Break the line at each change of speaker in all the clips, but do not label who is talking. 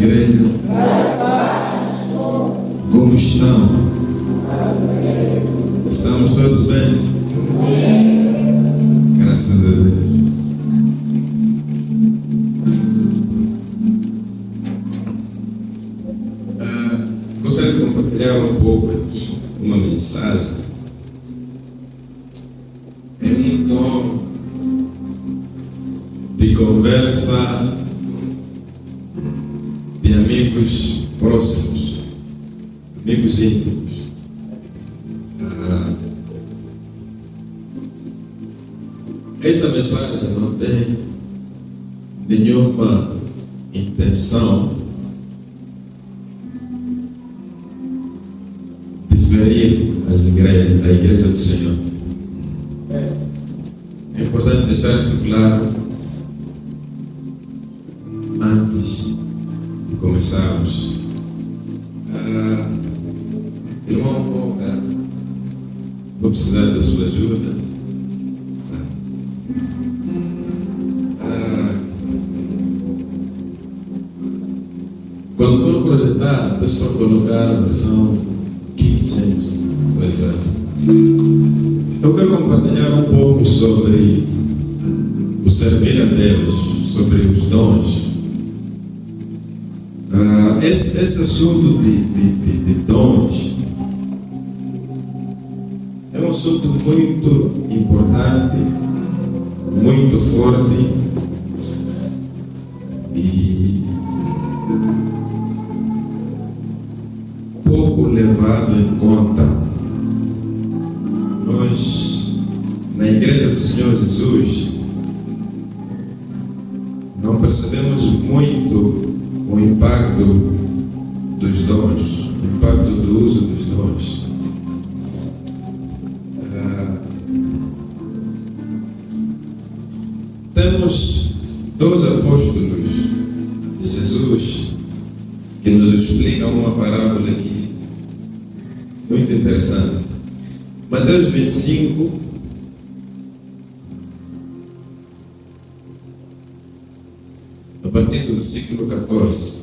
igreja. Como estão? Estamos todos bem? Graças a Deus. Gostaria de compartilhar um pouco aqui uma mensagem em um tom de conversa de amigos próximos, amigos íntimos. Esta mensagem não tem nenhuma intenção de ferir a igreja do Senhor. É importante deixar isso claro antes de começarmos. Irmão, vou precisar da sua ajuda. Quando for projetar, a pessoa colocar a versão King James, por exemplo. Eu quero compartilhar um pouco sobre o servir a Deus, sobre os dons. Esse assunto de dons é um assunto muito importante, muito forte e pouco levado em conta. Nós, na Igreja do Senhor Jesus, não percebemos muito o impacto dos dons, o impacto do uso dos dons. Temos dois apóstolos de Jesus que nos explicam uma parábola aqui muito interessante. Mateus 25, a partir do versículo 14.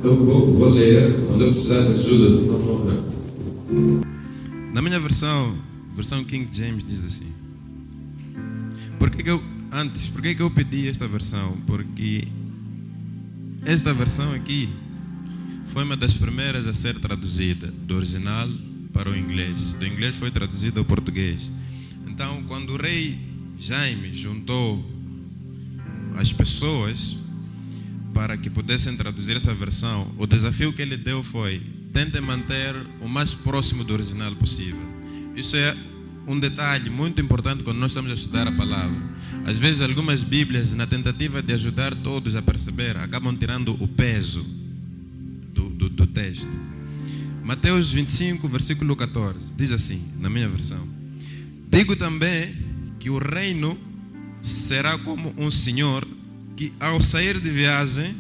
Eu vou ler quando eu precisar de ajuda de uma obra.
Na minha versão King James diz assim. Por que eu pedi esta versão? Porque esta versão aqui foi uma das primeiras a ser traduzida do original para o inglês. Do inglês foi traduzida ao português. Então, quando o rei Jaime juntou as pessoas para que pudessem traduzir essa versão, o desafio que ele deu foi: tentem manter o mais próximo do original possível. Isso é um detalhe muito importante quando nós estamos a estudar a palavra. Às vezes algumas Bíblias, na tentativa de ajudar todos a perceber, acabam tirando o peso do texto. Mateus 25, versículo 14, diz assim, na minha versão: digo também que o reino será como um senhor que, ao sair de viagem,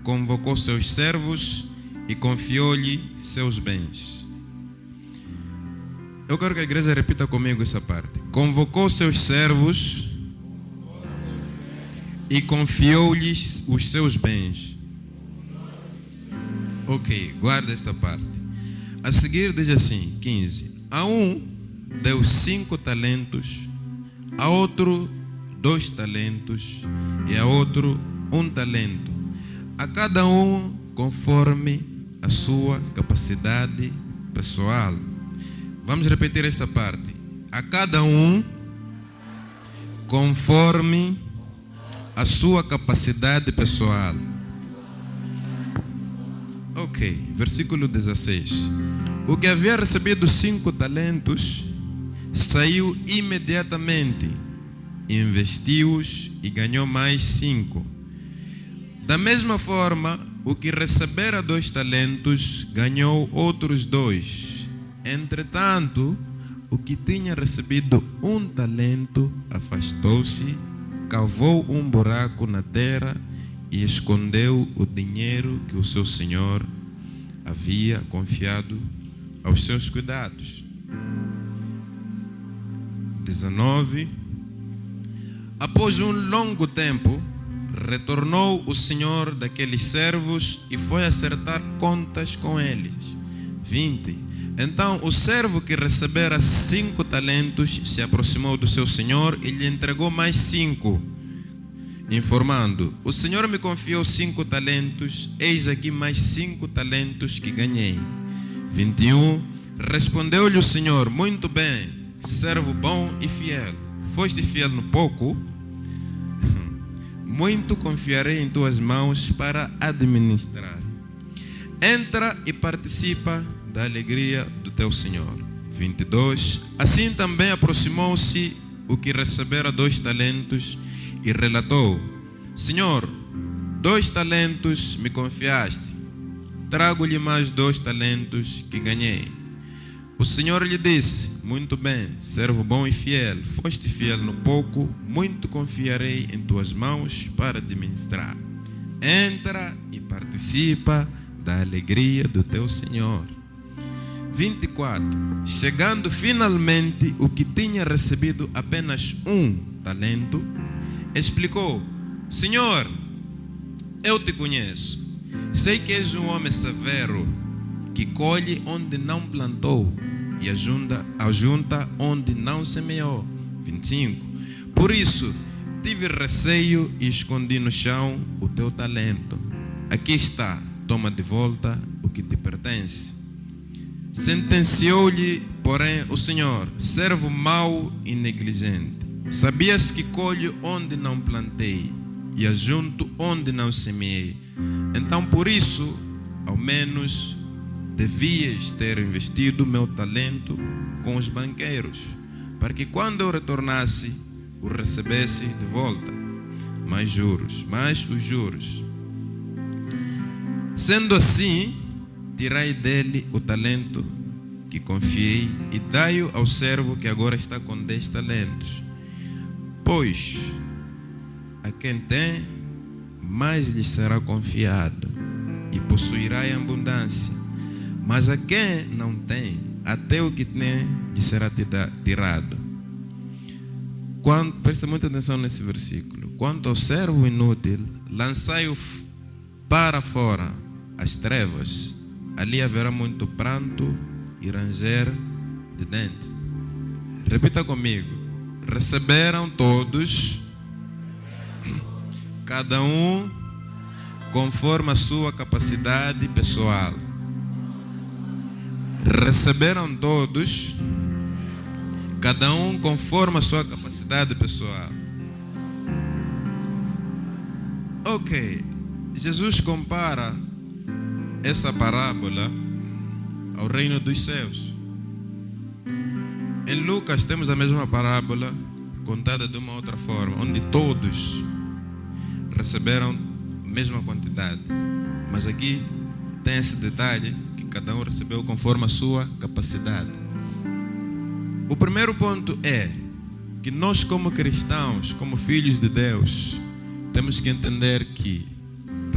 convocou seus servos e confiou-lhe seus bens. Eu quero que a igreja repita comigo essa parte. Convocou seus servos e confiou-lhes os seus bens. Ok, guarda esta parte. A seguir diz assim, 15. A um deu 5 talentos, a outro 2 talentos e a outro 1 talento. A cada um conforme a sua capacidade pessoal. Vamos repetir esta parte. A cada um conforme a sua capacidade pessoal. Ok, versículo 16. O que havia recebido 5 talentos saiu imediatamente, investiu-os e ganhou mais 5. Da mesma forma, o que recebera 2 talentos ganhou outros 2. Entretanto, o que tinha recebido 1 talento afastou-se, cavou um buraco na terra e escondeu o dinheiro que o seu senhor havia confiado aos seus cuidados. 19. Após um longo tempo, retornou o senhor daqueles servos e foi acertar contas com eles. 20. Então o servo que recebera 5 talentos se aproximou do seu senhor e lhe entregou mais 5, informando: o senhor me confiou 5 talentos, eis aqui mais 5 talentos que ganhei. 21. Respondeu-lhe o senhor: muito bem, servo bom e fiel. Foste fiel no pouco, muito confiarei em tuas mãos para administrar. Entra e participa da alegria do teu senhor. 22. Assim também aproximou-se o que recebera 2 talentos e relatou: Senhor, 2 talentos me confiaste, trago-lhe mais 2 talentos que ganhei. O Senhor lhe disse: muito bem, servo bom e fiel, foste fiel no pouco, muito confiarei em tuas mãos para administrar. Entra e participa da alegria do teu Senhor. 24. Chegando finalmente o que tinha recebido apenas 1 talento, explicou: Senhor, eu te conheço, sei que és um homem severo, que colhe onde não plantou e ajunta onde não semeou. 25. Por isso tive receio e escondi no chão o teu talento. Aqui está, toma de volta o que te pertence. Sentenciou-lhe, porém, o Senhor: servo mau e negligente, sabias que colho onde não plantei e ajunto onde não semeei. Então por isso, ao menos, devias ter investido meu talento com os banqueiros, para que quando eu retornasse, o recebesse de volta, mais os juros. Sendo assim, tirai dele o talento que confiei e dai-o ao servo que agora está com 10 talentos. Pois a quem tem, mais lhe será confiado e possuirá em abundância. Mas a quem não tem, até o que tem lhe será tirado. Presta muita atenção nesse versículo. Quanto ao servo inútil, lançai-o para fora, as trevas. Ali haverá muito pranto e ranger de dentes. Repita comigo. Receberam todos, cada um conforme a sua capacidade pessoal. Receberam todos, cada um conforme a sua capacidade pessoal. Ok, Jesus compara essa parábola ao reino dos céus. Em Lucas temos a mesma parábola contada de uma outra forma, onde todos receberam a mesma quantidade. Mas aqui tem esse detalhe que cada um recebeu conforme a sua capacidade. O primeiro ponto é que nós, como cristãos, como filhos de Deus, temos que entender que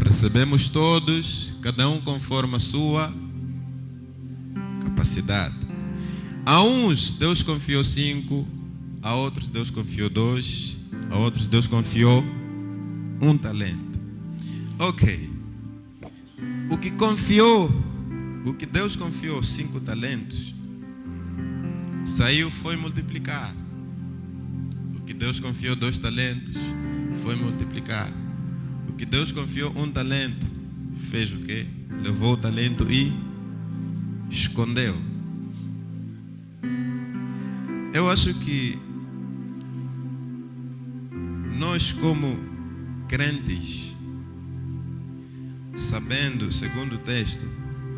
recebemos todos, cada um conforme a sua capacidade. A uns Deus confiou 5, a outros Deus confiou 2, a outros Deus confiou 1 talento. Ok. O que Deus confiou 5 talentos, foi multiplicar. O que Deus confiou 2 talentos, foi multiplicar. O que Deus confiou 1 talento, fez o quê? Levou o talento e escondeu. Eu acho que nós, como crentes, sabendo, segundo o texto,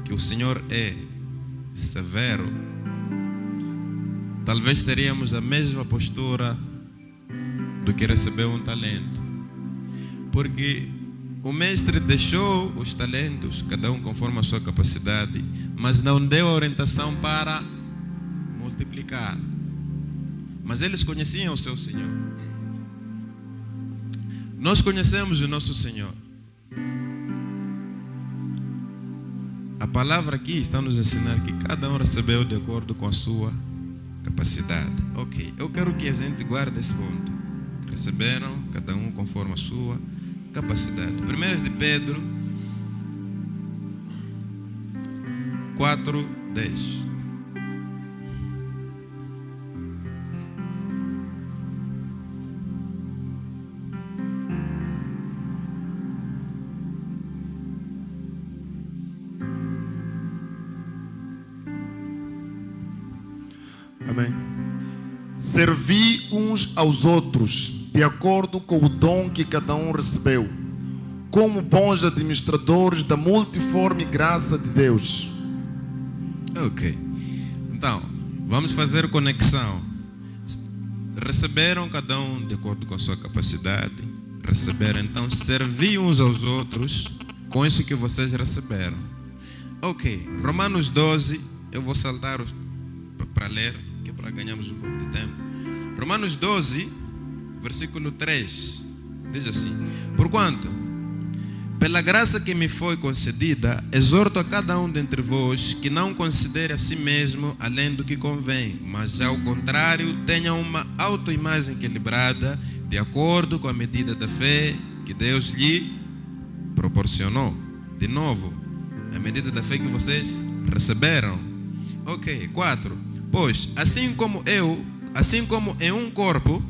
que o Senhor é severo, talvez teríamos a mesma postura do que recebeu 1 talento. Porque o mestre deixou os talentos, cada um conforme a sua capacidade, mas não deu a orientação para multiplicar. Mas eles conheciam o seu Senhor. Nós conhecemos o nosso Senhor. a palavra aqui está nos ensinar que cada um recebeu de acordo com a sua capacidade. Ok, eu quero que a gente guarde esse ponto. Receberam, cada um conforme a sua capacidade. 1 de Pedro 4:10.
Amém. Servi uns aos outros de acordo com o dom que cada um recebeu, como bons administradores da multiforme graça de Deus.
Ok. Então, vamos fazer conexão. Receberam cada um de acordo com a sua capacidade. Receberam, então, servir uns aos outros com isso que vocês receberam. Ok. Romanos 12, eu vou saltar para ler, que é para ganharmos um pouco de tempo. Romanos 12, versículo 3, diz assim: porquanto, pela graça que me foi concedida, exorto a cada um dentre vós que não considere a si mesmo além do que convém, mas ao contrário, tenha uma autoimagem equilibrada, de acordo com a medida da fé que Deus lhe proporcionou. De novo, a medida da fé que vocês receberam. Ok, 4. Pois, assim como em um corpo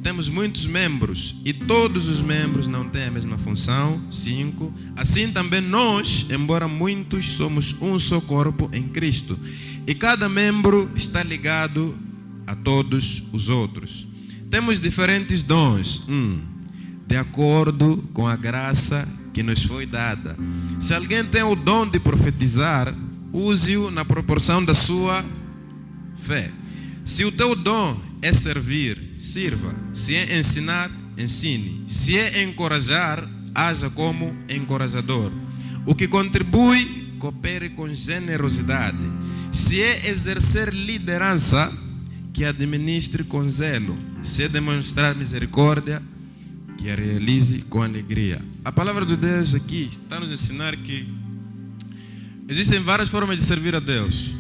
temos muitos membros e todos os membros não têm a mesma função. 5. Assim também nós, embora muitos, somos um só corpo em Cristo, e cada membro está ligado a todos os outros. Temos diferentes dons, de acordo com a graça que nos foi dada. Se alguém tem o dom de profetizar, use-o na proporção da sua fé. Se o teu dom é servir, sirva. Se é ensinar, ensine. Se é encorajar, haja como encorajador. O que contribui, coopere com generosidade. Se é exercer liderança, que administre com zelo. Se é demonstrar misericórdia, que a realize com alegria. A palavra de Deus aqui está nos ensinar que existem várias formas de servir a Deus.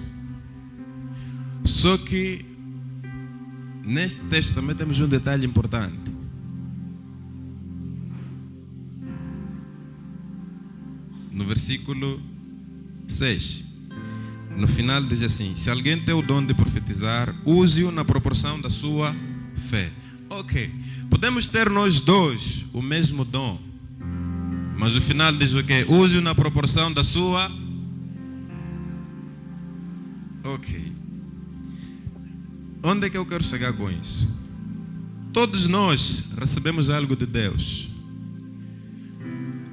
Só que neste texto também temos um detalhe importante. No versículo 6, no final diz assim: se alguém tem o dom de profetizar, use-o na proporção da sua fé. Ok, podemos ter nós dois o mesmo dom, mas o final diz o quê? Use-o na proporção da sua. Ok. Onde é que eu quero chegar com isso? Todos nós recebemos algo de Deus.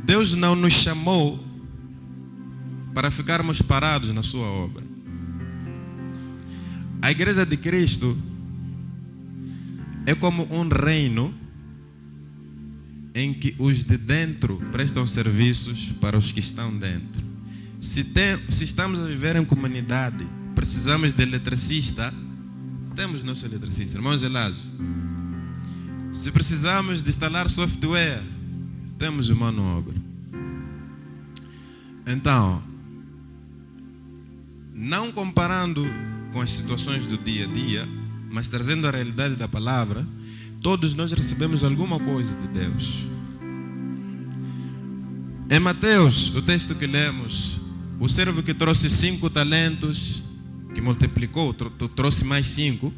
Deus não nos chamou para ficarmos parados na sua obra. A igreja de Cristo é como um reino em que os de dentro prestam serviços para os que estão dentro. Se estamos a viver em comunidade, precisamos de eletricista, temos nosso eletricista, irmão Gelásio. Se precisamos de instalar software, temos o mano obra. Então, não comparando com as situações do dia a dia, mas trazendo a realidade da palavra, todos nós recebemos alguma coisa de Deus. Em Mateus, o texto que lemos, o servo que trouxe 5 talentos, que multiplicou, trouxe mais 5,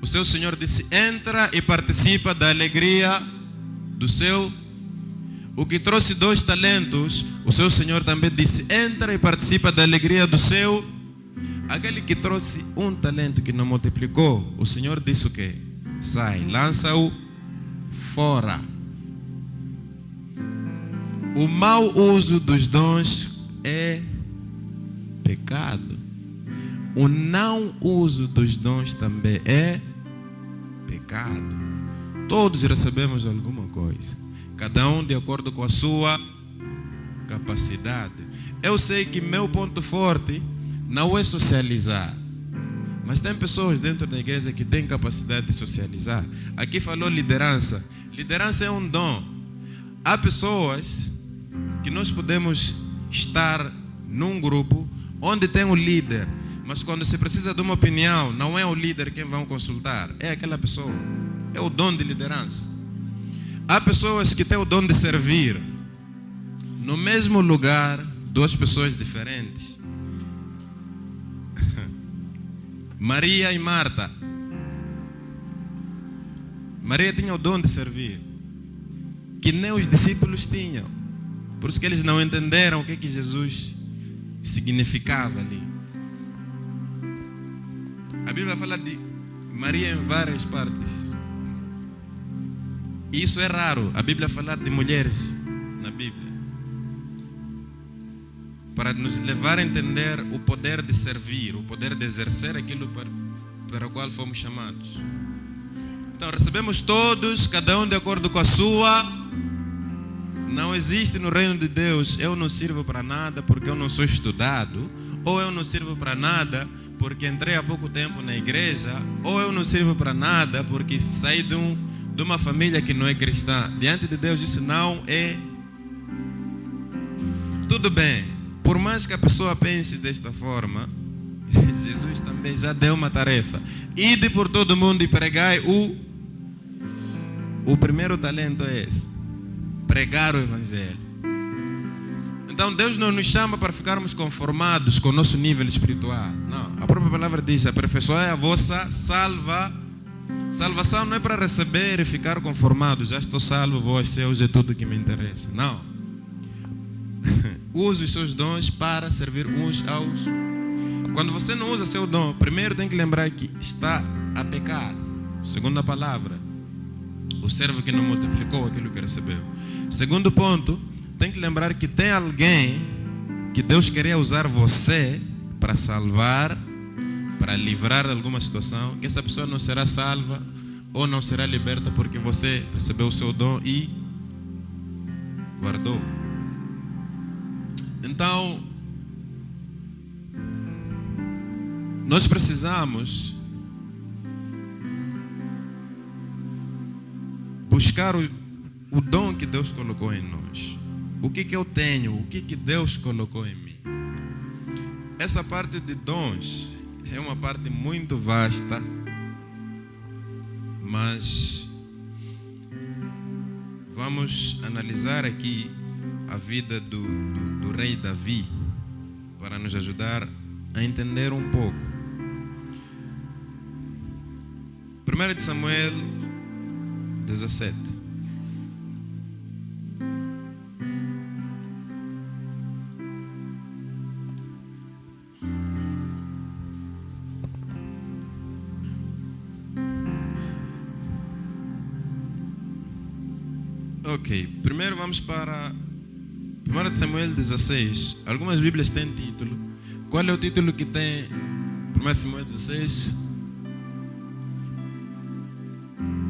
o seu senhor disse: entra e participa da alegria do seu. O que trouxe 2 talentos, o seu senhor também disse: entra e participa da alegria do seu. Aquele que trouxe 1 talento que não multiplicou, o senhor disse o quê? Sai, lança-o fora. O mau uso dos dons é pecado. O não uso dos dons também é pecado. Todos recebemos alguma coisa, cada um de acordo com a sua capacidade. Eu sei que meu ponto forte não é socializar, mas tem pessoas dentro da igreja que têm capacidade de socializar. Aqui falou liderança. Liderança é um dom. Há pessoas que nós podemos estar num grupo onde tem um líder, mas quando se precisa de uma opinião, não é o líder quem vão consultar, é aquela pessoa. É o dom de liderança. Há pessoas que têm o dom de servir. No mesmo lugar, duas pessoas diferentes. Maria e Marta. Maria tinha o dom de servir, que nem os discípulos tinham. Por isso que eles não entenderam o que Jesus significava ali. A Bíblia fala de Maria em várias partes. Isso é raro, a Bíblia fala de mulheres na Bíblia, para nos levar a entender o poder de servir, o poder de exercer aquilo para o qual fomos chamados. Então recebemos todos, cada um de acordo com a sua. Não existe no reino de Deus, eu não sirvo para nada porque eu não sou estudado, ou eu não sirvo para nada porque entrei há pouco tempo na igreja, ou eu não sirvo para nada porque saí de uma família que não é cristã. Diante de Deus isso não é. Tudo bem, por mais que a pessoa pense desta forma, Jesus também já deu uma tarefa: ide por todo mundo e pregai o primeiro talento é esse, pregar o evangelho. Então Deus não nos chama para ficarmos conformados com o nosso nível espiritual. Não, a própria palavra diz: aperfeiçoai a vossa salvação não é para receber e ficar conformado. Já estou salvo, vou aos céus, é tudo que me interessa. Não. Use os seus dons para servir uns aos. Quando você não usa seu dom, primeiro tem que lembrar que está a pecar. Segundo a palavra, o servo que não multiplicou aquilo que recebeu. Segundo ponto, tem que lembrar que tem alguém que Deus queria usar você para salvar, para livrar de alguma situação, que essa pessoa não será salva ou não será liberta porque você recebeu o seu dom e guardou. Então, nós precisamos buscar o dom que Deus colocou em nós. O que eu tenho, o que Deus colocou em mim. Essa parte de dons é uma parte muito vasta, mas vamos analisar aqui a vida do rei Davi para nos ajudar a entender um pouco. 1 Samuel 17. Ok, primeiro vamos para 1 Samuel 16. Algumas Bíblias têm título. Qual é o título que tem 1 Samuel 16?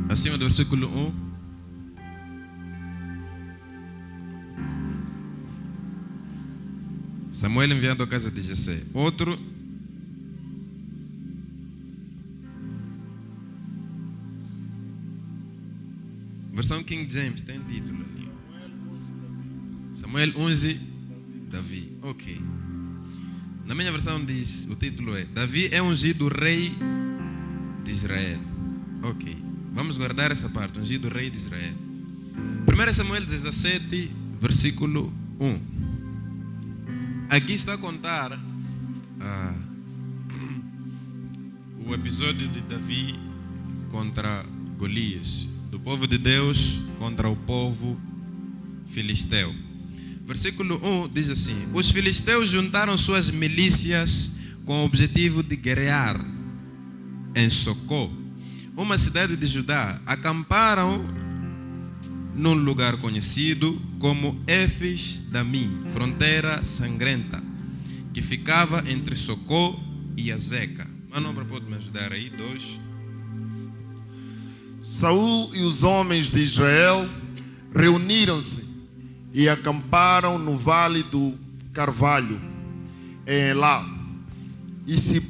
Acima do versículo 1. Samuel enviado à casa de Jessé. Outro. Versão King James tem título ali. Samuel 11, Davi. Ok. Na minha versão diz, o título é: Davi é ungido rei de Israel. Ok. Vamos guardar essa parte, ungido rei de Israel. 1 Samuel 17, versículo 1. Aqui está a contar o episódio de Davi contra Golias, do povo de Deus contra o povo filisteu. Versículo 1 diz assim: os filisteus juntaram suas milícias com o objetivo de guerrear em Socó, uma cidade de Judá. Acamparam num lugar conhecido como Éfes-Damim, fronteira sangrenta, que ficava entre Socó e Azeca. Manobra pode me ajudar aí? 2.
Saul e os homens de Israel reuniram-se e acamparam no vale do Carvalho, em Elá, e se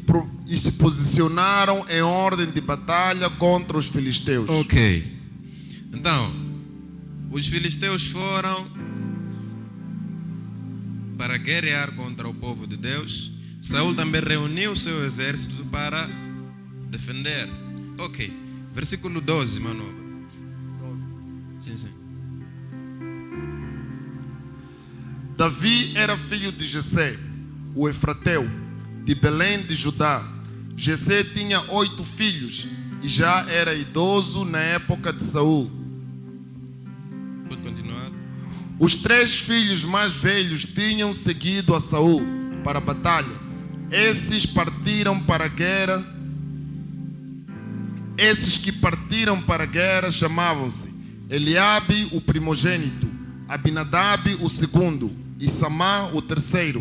posicionaram em ordem de batalha contra os filisteus.
Ok. Então, os filisteus foram para guerrear contra o povo de Deus, Saul também reuniu seu exército para defender. Ok, versículo 12, Manoba. Sim, sim.
Davi era filho de Jessé, o Efrateu, de Belém de Judá. Jessé tinha 8 filhos e já era idoso na época de Saul.
Pode continuar.
Os 3 filhos mais velhos tinham seguido a Saul para a batalha. Esses partiram para a guerra. Esses que partiram para a guerra chamavam-se Eliabe, o primogênito, Abinadab, o segundo, e Samá, o terceiro.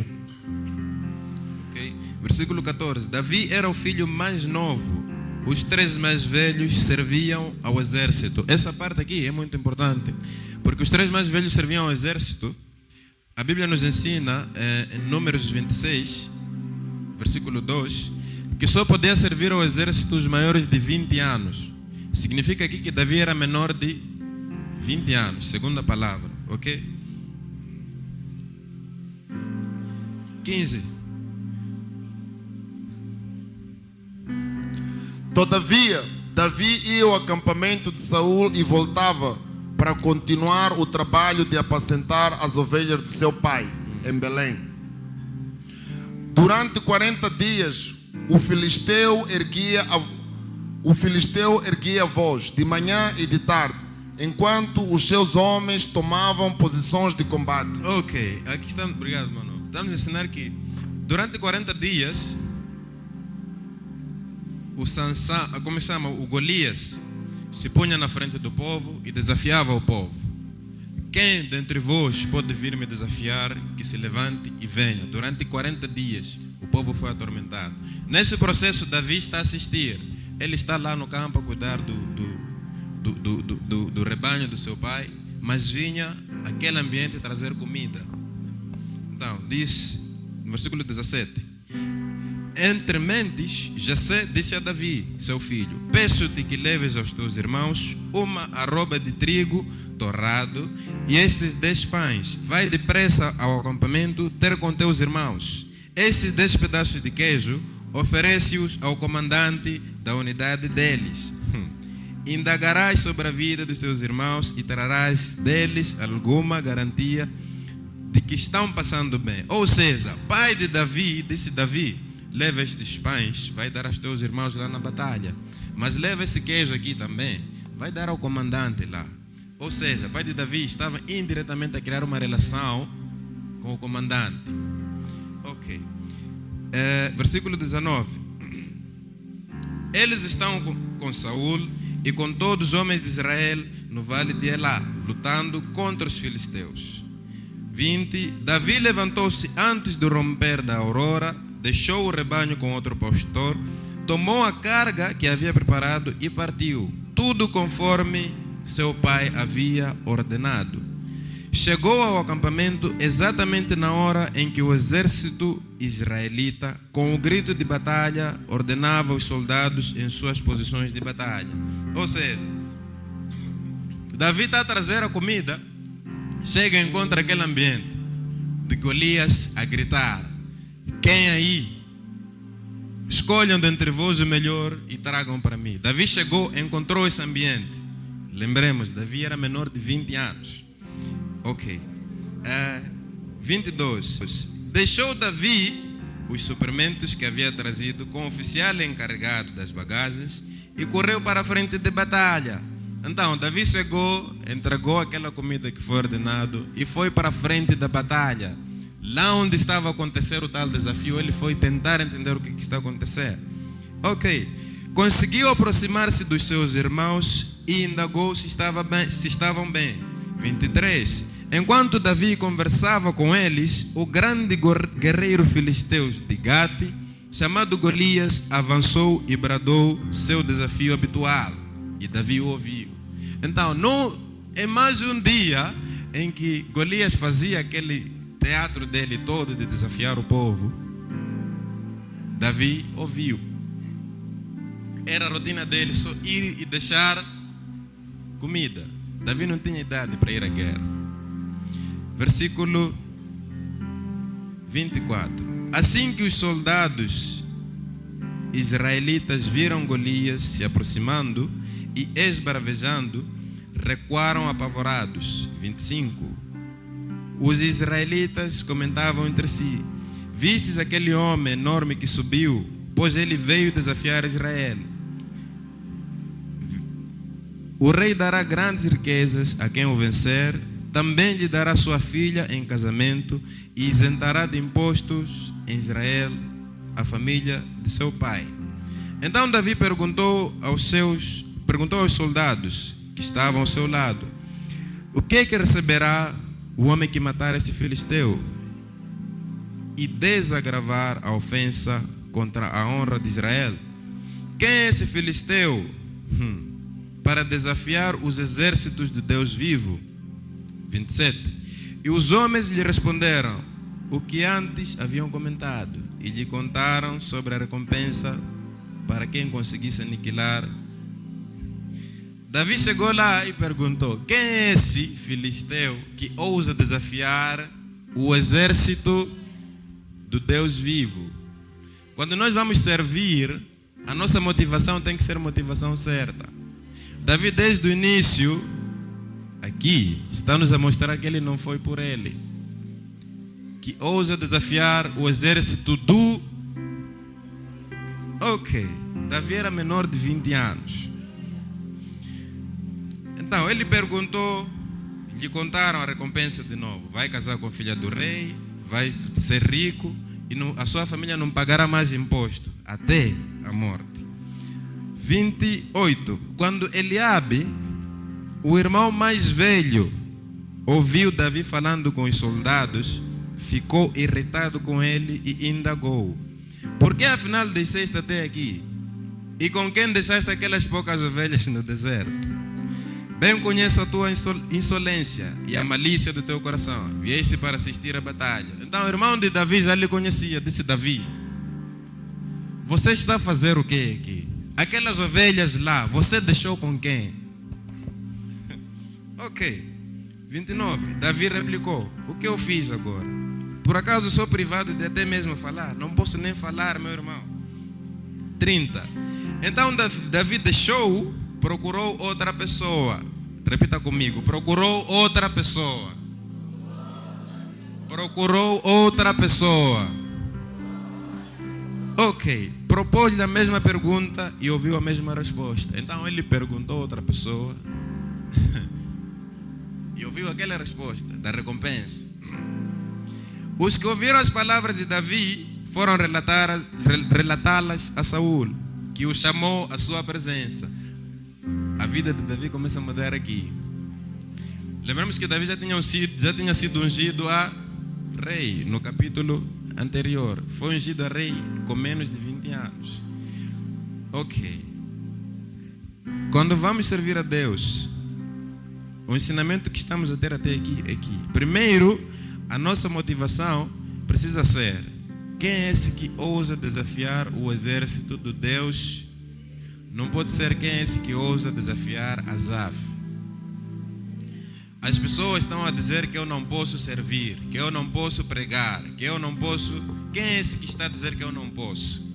Okay. Versículo 14. Davi era o filho mais novo. Os 3 mais velhos serviam ao exército. Essa parte aqui é muito importante, porque os 3 mais velhos serviam ao exército. A Bíblia nos ensina, em Números 26, versículo 2, que só podia servir ao exército os maiores de 20 anos. Significa aqui que Davi era menor de 20 anos, segunda palavra, ok? 15.
Todavia, Davi ia ao acampamento de Saul e voltava para continuar o trabalho de apacentar as ovelhas de seu pai, em Belém. Durante 40 dias, o filisteu erguia a voz, de manhã e de tarde, enquanto os seus homens tomavam posições de combate.
Ok, aqui estamos, obrigado, mano. Estamos a ensinar que durante 40 dias, o Golias se punha na frente do povo e desafiava o povo. Quem dentre vós pode vir me desafiar, que se levante e venha. Durante 40 dias, o povo foi atormentado. Nesse processo, Davi está a assistir. Ele está lá no campo a cuidar do rebanho do seu pai, mas vinha aquele ambiente trazer comida. Então, diz no versículo 17: Entre mentes, Jessé disse a Davi, seu filho: Peço-te que leves aos teus irmãos uma arroba de trigo torrado e estes 10 pães. Vai depressa ao acampamento ter com teus irmãos. Estes 10 pedaços de queijo oferece-os ao comandante da unidade deles. Indagarás sobre a vida dos teus irmãos e trarás deles alguma garantia de que estão passando bem. Ou seja, pai de Davi disse: Davi, leva estes pães, vai dar aos teus irmãos lá na batalha, mas leva esse queijo aqui também, vai dar ao comandante lá. Ou seja, pai de Davi estava indiretamente a criar uma relação com o comandante. Ok. Versículo 19. Eles estão com Saul e com todos os homens de Israel no vale de Elá, lutando contra os filisteus. 20. Davi levantou-se antes do romper da aurora, deixou o rebanho com outro pastor, tomou a carga que havia preparado e partiu, tudo conforme seu pai havia ordenado. Chegou ao acampamento exatamente na hora em que o exército israelita, com o grito de batalha, ordenava os soldados em suas posições de batalha. Ou seja, Davi está a trazer a comida, chega e encontra aquele ambiente de Golias a gritar: Quem aí? Escolham dentre vós o melhor e tragam para mim. Davi chegou e encontrou esse ambiente. Lembremos, Davi era menor de 20 anos. Ok. 22. Deixou Davi os suprimentos que havia trazido com o oficial encarregado das bagagens e correu para a frente de batalha. Então, Davi chegou, entregou aquela comida que foi ordenado e foi para a frente da batalha. Lá onde estava a acontecer o tal desafio, ele foi tentar entender o que está a acontecer. Ok. Conseguiu aproximar-se dos seus irmãos e indagou se estavam bem. 23. Enquanto Davi conversava com eles, o grande guerreiro filisteu de Gate, chamado Golias, avançou e bradou seu desafio habitual. E Davi o ouviu. Então, é mais um dia em que Golias fazia aquele teatro dele todo de desafiar o povo. Davi ouviu. Era a rotina dele só ir e deixar comida. Davi não tinha idade para ir à guerra. Versículo 24. Assim que os soldados israelitas viram Golias se aproximando e esbravejando, recuaram apavorados. 25. Os israelitas comentavam entre si: vistes aquele homem enorme que subiu, pois ele veio desafiar Israel. O rei dará grandes riquezas a quem o vencer, também lhe dará sua filha em casamento e isentará de impostos em Israel a família de seu pai. Então Davi perguntou aos soldados que estavam ao seu lado: o que receberá o homem que matar esse filisteu e desagravar a ofensa contra a honra de Israel? Quem é esse filisteu para desafiar os exércitos do Deus vivo? 27. E os homens lhe responderam o que antes haviam comentado e lhe contaram sobre a recompensa para quem conseguisse aniquilar. Davi chegou lá e perguntou: quem é esse filisteu que ousa desafiar o exército do Deus vivo? Quando nós vamos servir, a nossa motivação tem que ser a motivação certa. Davi, desde o início, aqui, está-nos a mostrar que ele não foi por ele, que ousa desafiar o exército do... Ok, Davi era menor de 20 anos. Então, ele perguntou, lhe contaram a recompensa de novo: vai casar com a filha do rei, vai ser rico e a sua família não pagará mais imposto até a morte. 28. Quando Eliabe, o irmão mais velho, ouviu Davi falando com os soldados, ficou irritado com ele e indagou: por que afinal desceste até aqui? E com quem deixaste aquelas poucas ovelhas no deserto? Bem conheço a tua insolência e a malícia do teu coração. Vieste para assistir à batalha. Então o irmão de Davi já lhe conhecia. Disse: Davi, você está a fazer o que aqui? Aquelas ovelhas lá, você deixou com quem? Ok. 29. Davi replicou: o que eu fiz agora? Por acaso sou privado de até mesmo falar? Não posso nem falar, meu irmão. 30. Então Davi deixou, procurou outra pessoa. Repita comigo: procurou outra pessoa. Procurou outra pessoa. Ok. Propôs a mesma pergunta e ouviu a mesma resposta. Então ele perguntou a outra pessoa e ouviu aquela resposta da recompensa. Os que ouviram as palavras de Davi foram relatá-las a Saul, que o chamou à sua presença. A vida de Davi começa a mudar aqui. Lembramos que Davi já tinha sido ungido a rei no capítulo anterior. Foi ungido a rei com menos de 20 anos. Ok. Quando vamos servir a Deus, o ensinamento que estamos a ter até aqui é que, primeiro, a nossa motivação precisa ser: quem é esse que ousa desafiar o exército do Deus? Não pode ser quem é esse que ousa desafiar Asaf. As pessoas estão a dizer que eu não posso servir, que eu não posso pregar, que eu não posso. Quem é esse que está a dizer que eu não posso?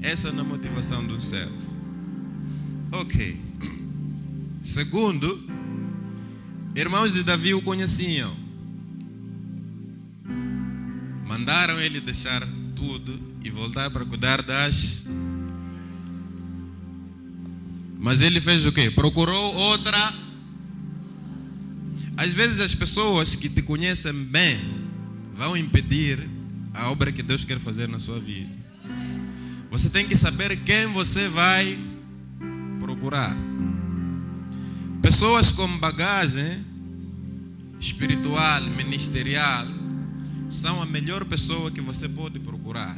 Essa não é a motivação do servo. Ok. Segundo, irmãos de Davi o conheciam. Mandaram ele deixar tudo e voltar para cuidar das... Mas ele fez o quê? Procurou outra. Às vezes as pessoas que te conhecem bem vão impedir a obra que Deus quer fazer na sua vida. Você tem que saber quem você vai procurar. Pessoas com bagagem espiritual, ministerial, são a melhor pessoa que você pode procurar.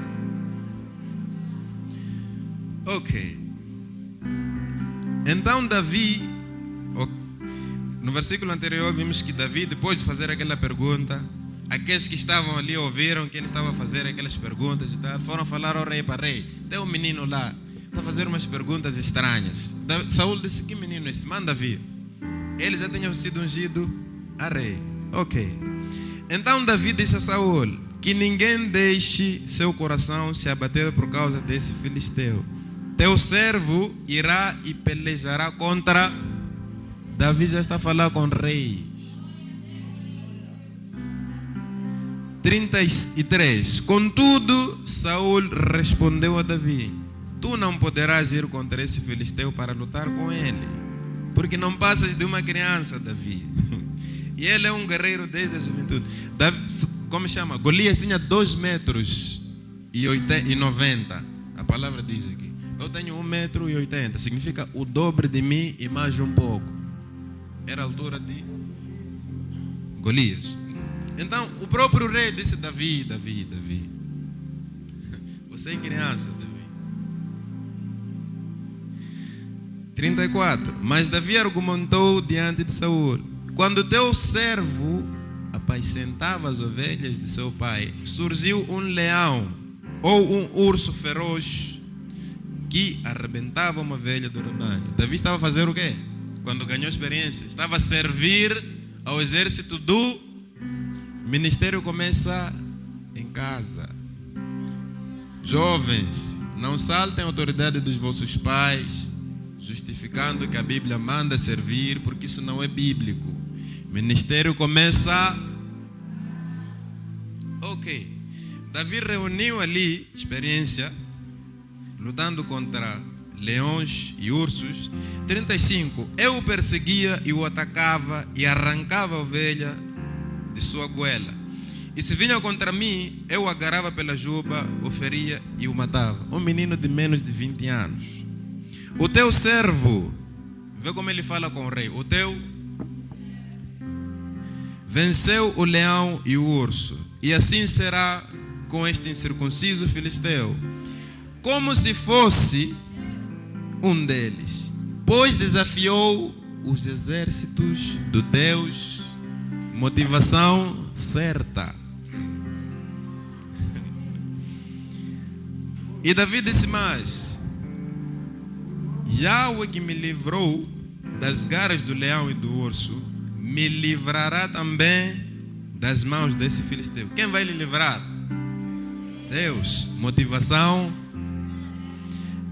Ok. Então Davi, no versículo anterior vimos que Davi, depois de fazer aquela pergunta, aqueles que estavam ali ouviram que ele estava a fazer aquelas perguntas e tal, foram falar ao rei: para rei, tem um menino lá, está a fazer umas perguntas estranhas. Saul disse: que menino é esse? Manda vir. Ele já tinha sido ungido a rei. Ok. Então Davi disse a Saul: que ninguém deixe seu coração se abater por causa desse filisteu. Teu servo irá e pelejará contra... Davi já está a falar com reis. 33. Contudo, Saul respondeu a Davi: tu não poderás ir contra esse filisteu para lutar com ele, porque não passas de uma criança, Davi. E ele é um guerreiro desde a juventude. Davi, como chama? Golias tinha 2 metros e 90. A palavra diz aqui. Eu tenho 1 metro e 80. Significa o dobro de mim e mais um pouco. Era a altura de Golias. Então, o próprio rei disse: Davi, você é criança, Davi. 34. Mas Davi argumentou diante de Saul: quando teu servo apacentava as ovelhas de seu pai, surgiu um leão ou um urso feroz que arrebentava uma ovelha do rebanho. Davi estava a fazer o quê? Quando ganhou experiência, estava a servir ao exército do ministério. Começa em casa. Jovens, não saltem a autoridade dos vossos pais, justificando que a Bíblia manda servir, porque isso não é bíblico. Ministério começa... Ok. Davi reuniu ali experiência, lutando contra leões e ursos. 35. Eu o perseguia e o atacava e arrancava a ovelha de sua goela. E se vinha contra mim, eu o agarrava pela juba, o feria e o matava. Um menino de menos de 20 anos. O teu servo, vê como ele fala com o rei. O teu venceu o leão e o urso, e assim será com este incircunciso filisteu, como se fosse um deles, pois desafiou os exércitos do Deus. Motivação certa. E Davi disse mais: Yahweh que me livrou das garras do leão e do urso, me livrará também das mãos desse filisteu. Quem vai lhe livrar? Deus. Motivação.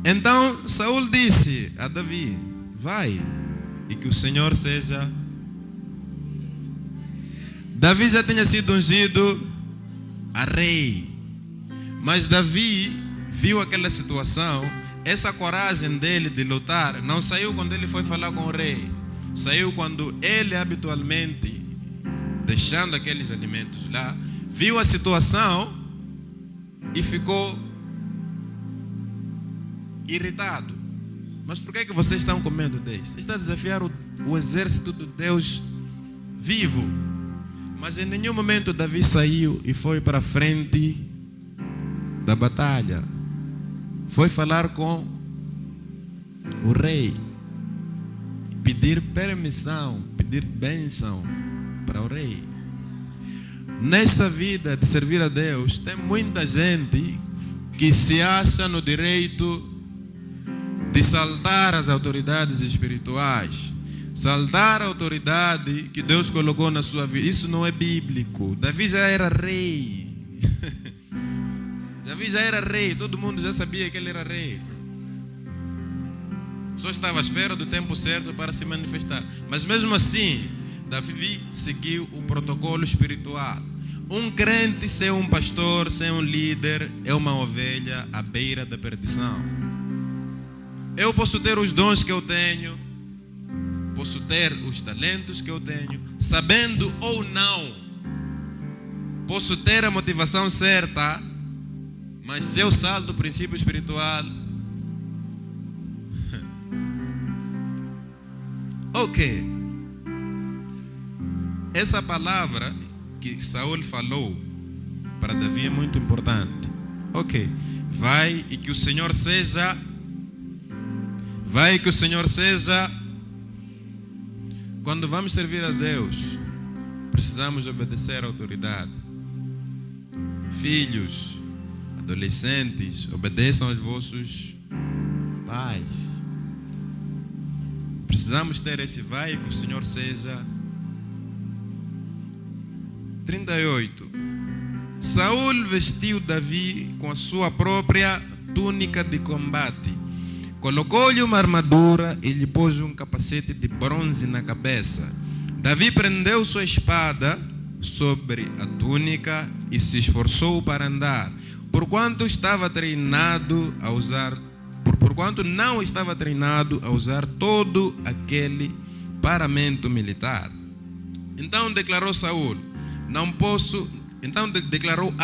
Então Saul disse a Davi: vai, e que o Senhor seja... Davi já tinha sido ungido a rei, mas Davi viu aquela situação. Essa coragem dele de lutar não saiu quando ele foi falar com o rei. Saiu quando ele habitualmente, deixando aqueles alimentos lá, viu a situação e ficou irritado. Mas por que vocês estão com medo desse? Está a desafiar o exército do Deus vivo. Mas em nenhum momento Davi saiu e foi para a frente da batalha. Foi falar com o rei, pedir permissão, pedir bênção para o rei. Nesta vida de servir a Deus, tem muita gente que se acha no direito de saltar as autoridades espirituais, saltar a autoridade que Deus colocou na sua vida. Isso não é bíblico. Davi já era rei. Davi já era rei, todo mundo já sabia que ele era rei. Só estava à espera do tempo certo para se manifestar. Mas mesmo assim, Davi seguiu o protocolo espiritual. Um crente sem um pastor, sem um líder, é uma ovelha à beira da perdição. Eu posso ter os dons que eu tenho, posso ter os talentos que eu tenho, sabendo ou não, posso ter a motivação certa, mas se eu salto o princípio espiritual, ok. Essa palavra que Saul falou para Davi é muito importante. Ok, vai e que o Senhor seja, quando vamos servir a Deus, precisamos obedecer à autoridade. Filhos, adolescentes, obedeçam aos vossos pais. Precisamos ter esse vai que o Senhor seja. 38. Saul vestiu Davi com a sua própria túnica de combate. Colocou-lhe uma armadura e lhe pôs um capacete de bronze na cabeça. Davi prendeu sua espada sobre a túnica e se esforçou para andar, porquanto não estava treinado a usar todo aquele paramento militar. Então declarou a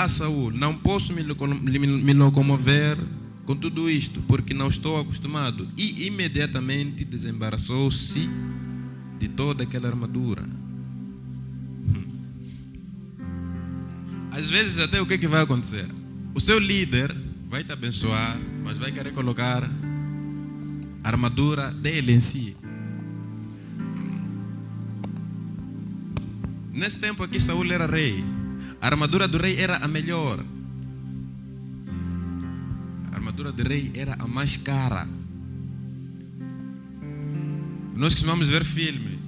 Saul: não posso me locomover com tudo isto, porque não estou acostumado. E imediatamente desembaraçou-se de toda aquela armadura. Às vezes até o que vai acontecer? O seu líder vai te abençoar, mas vai querer colocar a armadura dele em si. Nesse tempo aqui Saul era rei. A armadura do rei era a melhor. A armadura do rei era a mais cara. Nós costumamos ver filme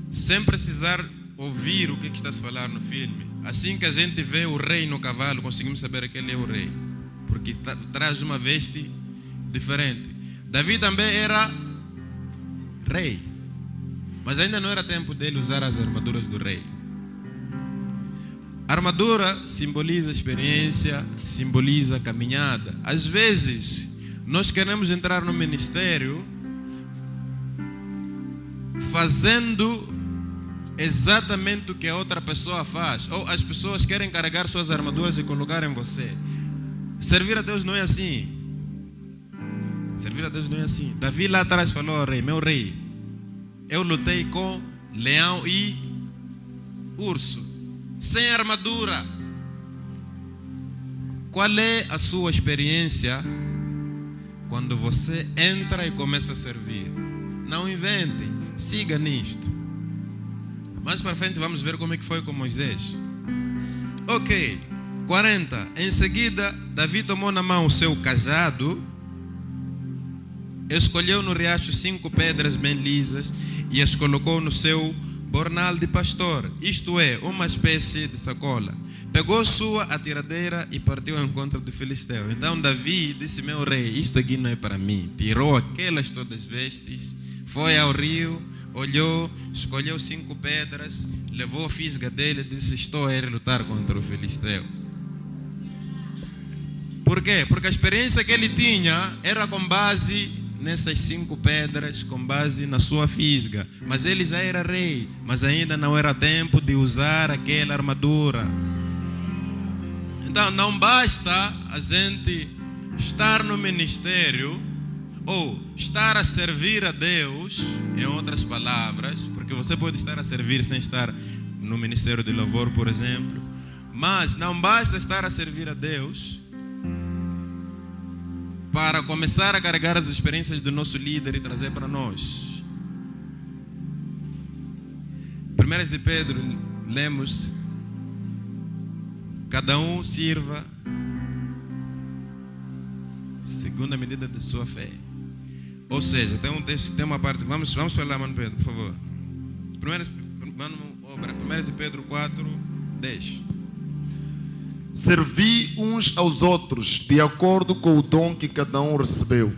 sem precisar ouvir o que está se falar no filme. Assim que a gente vê o rei no cavalo, conseguimos saber que ele é o rei, porque traz uma veste diferente. Davi também era rei, mas ainda não era tempo dele usar as armaduras do rei. A armadura simboliza experiência, simboliza caminhada. Às vezes nós queremos entrar no ministério fazendo exatamente o que a outra pessoa faz, ou as pessoas querem carregar suas armaduras e colocar em você. Servir a Deus não é assim. Servir a Deus não é assim. Davi lá atrás falou ao rei: meu rei, eu lutei com leão e urso, sem armadura. Qual é a sua experiência quando você entra e começa a servir? Não inventem, siga nisto. Mais para frente vamos ver como é que foi com Moisés. Ok, 40. Em seguida, Davi tomou na mão o seu cajado, escolheu no riacho 5 pedras bem lisas e as colocou no seu bornal de pastor, isto é, uma espécie de sacola. Pegou sua atiradeira e partiu ao encontro do filisteu. Então Davi disse: meu rei, isto aqui não é para mim. Tirou aquelas todas as vestes, foi ao rio, olhou, escolheu 5 pedras, levou a fisga dele e disse: estou a ir lutar contra o filisteu. Por quê? Porque a experiência que ele tinha era com base nessas 5 pedras, com base na sua fisga. Mas ele já era rei, mas ainda não era tempo de usar aquela armadura. Então não basta a gente estar no ministério ou estar a servir a Deus, em outras palavras, porque você pode estar a servir sem estar no ministério de louvor, por exemplo. Mas não basta estar a servir a Deus para começar a carregar as experiências do nosso líder e trazer para nós. 1 de Pedro, lemos: cada um sirva segundo a medida de sua fé. Ou seja, tem um texto, tem uma parte. Vamos falar, mano Pedro, por favor. 1 de Pedro 4, 10.
Servi uns aos outros de acordo com o dom que cada um recebeu,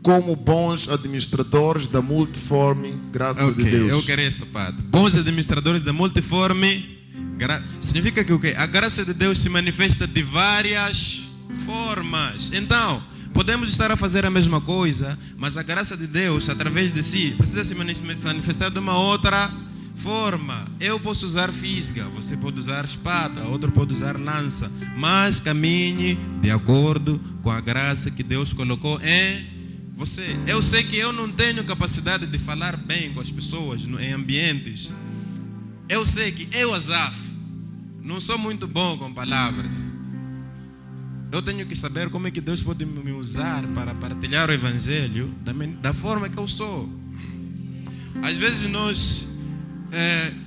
como bons administradores da multiforme graça de Deus.
Eu quero essa parte. Bons administradores da multiforme graça. Significa que o quê? A graça de Deus se manifesta de várias formas. Então, podemos estar a fazer a mesma coisa, mas a graça de Deus, através de si, precisa se manifestar de uma outra forma. Eu posso usar fisga, você pode usar espada, outro pode usar lança, mas caminhe de acordo com a graça que Deus colocou em você. Eu sei que eu não tenho capacidade de falar bem com as pessoas em ambientes. Eu sei que eu, Asaf, não sou muito bom com palavras. Eu tenho que saber como é que Deus pode me usar para partilhar o Evangelho da forma que eu sou. Às vezes nós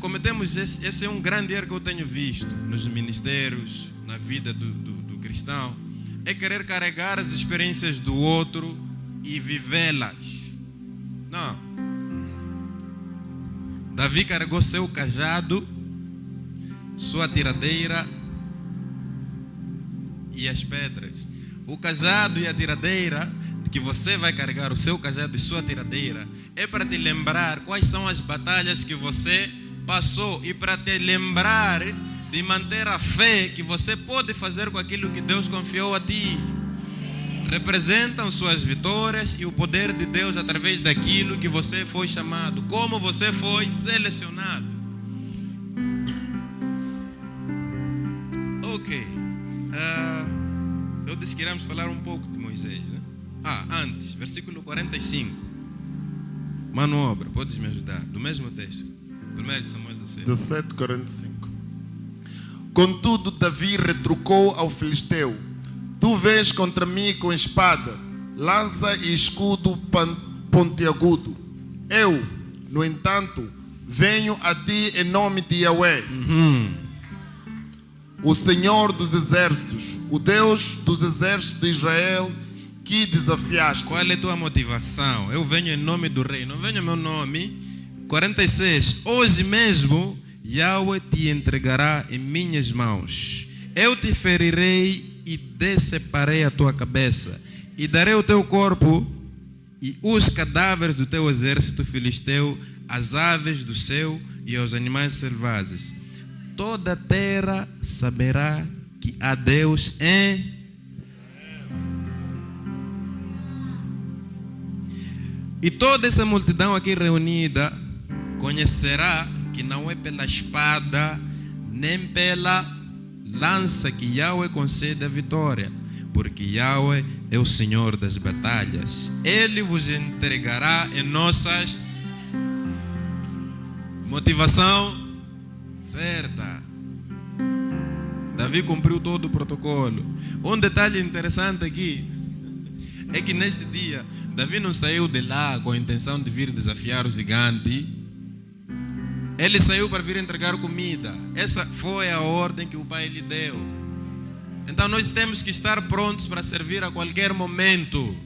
cometemos esse é um grande erro que eu tenho visto nos ministérios, na vida do cristão, é querer carregar as experiências do outro e vivê-las. Não. Davi carregou seu cajado, sua tiradeira e as pedras. O cajado e a tiradeira, que você vai carregar o seu cajado e sua tiradeira, é para te lembrar quais são as batalhas que você passou e para te lembrar de manter a fé que você pode fazer com aquilo que Deus confiou a ti. Representam suas vitórias e o poder de Deus através daquilo que você foi chamado, como você foi selecionado. Ok. Eu disse que iremos falar um pouco de Moisés, né? Antes, versículo 45. Manobra, podes me ajudar? Do mesmo texto. 1 Samuel 16.
17:45. Contudo, Davi retrucou ao filisteu: Tu vês contra mim com espada, lança e escudo pontiagudo. Eu, no entanto, venho a ti em nome de Yahweh, o Senhor dos exércitos, o Deus dos exércitos de Israel, que desafiaste.
Qual é a tua motivação? Eu venho em nome do rei, não venho em meu nome. 46. Hoje mesmo Yahweh te entregará em minhas mãos. Eu te ferirei e deceparei a tua cabeça, e darei o teu corpo e os cadáveres do teu exército filisteu às aves do céu e aos animais selvagens. Toda a terra saberá que há Deus em... E toda essa multidão aqui reunida conhecerá que não é pela espada nem pela lança que Yahweh concede a vitória, porque Yahweh é o Senhor das batalhas. Ele vos entregará em nossas... Motivação certa. Davi cumpriu todo o protocolo. Um detalhe interessante aqui é que neste dia Davi não saiu de lá com a intenção de vir desafiar o gigante. Ele saiu para vir entregar comida. Essa foi a ordem que o pai lhe deu. Então nós temos que estar prontos para servir a qualquer momento.